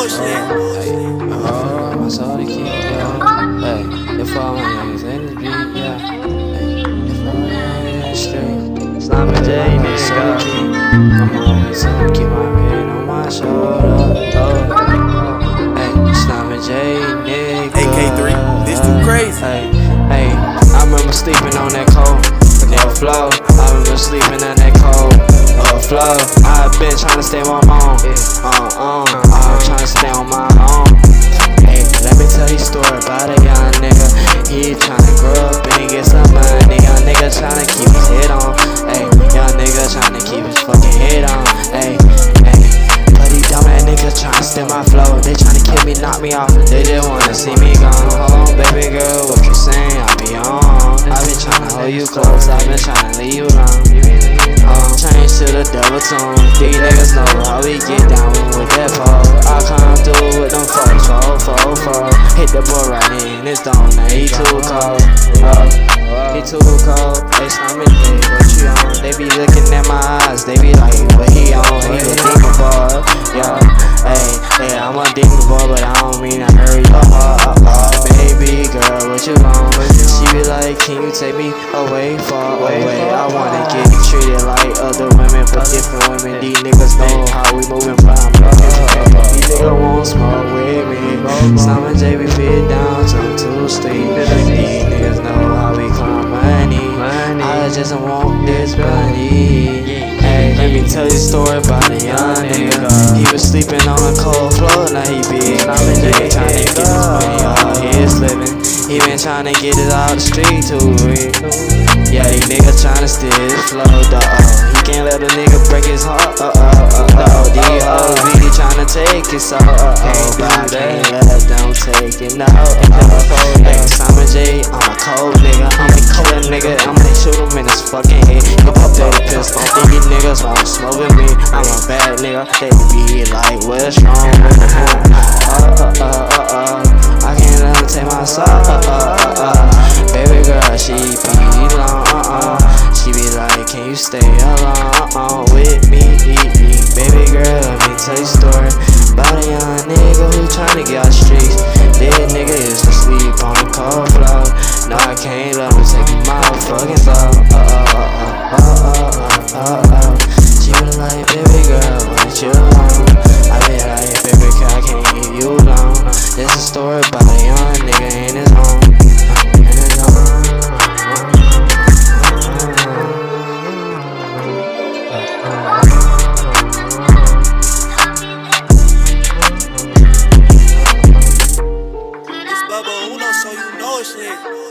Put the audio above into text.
My soul to keep, yeah. Hey, if all my youngins in the beat, yeah. Hey, if all my youngins in the street, slimey J, nigga. I'm always on, keep my head on my shoulder. Hey, slimey J, nigga. AK3, this too crazy. Hey, I remember sleeping on that cold flow. I remember sleeping on that cold flow. I've been trying to stay on my own. I'm trying to stay on my own. Hey, let me tell you a story about a young nigga. He tryna grow up and get some money. Young nigga tryna keep his head on. Hey, young nigga tryna keep his fucking head on. Hey, but he dumb ass nigga tryna steal my flow. They tryna kill me, knock me off. They just wanna see me gone. Hold on, baby girl, what you saying? I be on. I been tryna hold you close. I been tryna leave you alone. Change to the double tone. These niggas know how we get down with that pole. I come through with them foes, hit the boy right in his dome. Now he too cold. He too cold. They slimey J, what you on? They be looking at my eyes. They be like, what he on? He a demon boy. Yeah, hey, I'm a demon boy, but I don't mean I hurry up. Baby girl, what you on? She be like, can you take me away, far away? I wanna get treated like other women, but different women. These niggas know how we moving from. These niggas won't smoke with me. Slimey J, we fit down to sleep. These niggas know how we climb money. I just want this money. Hey, let me tell you a story about a young nigga. He was sleeping on a cold floor, now he big. He been trying to get his money all his living. He been trying to get it out the street too. Yeah, these niggas tryna steal his flow, he can't let a nigga break his heart, these hoes really tryna take it, so can't do that, can't let them take it, no. Hey, Slimey J, I'm a cold nigga, I'm a killer nigga, I'm gonna shoot him in his fucking head. Go pop that pistol, these niggas wanna smoke with me, I'm a bad nigga, they be like, what's wrong with him? I can't let him take my side, baby girl, she be long. She be like, can you stay alone with me? Baby girl, let me tell you a story about a young nigga who tryna get out the streets. That nigga is to sleep on the cold floor. No, I can't let him take my fucking soul. She be like, baby girl, what you want? I be like, baby girl, I can't leave you alone. This a story about a young nigga in his home. Bubba Uno, so you know it's lit.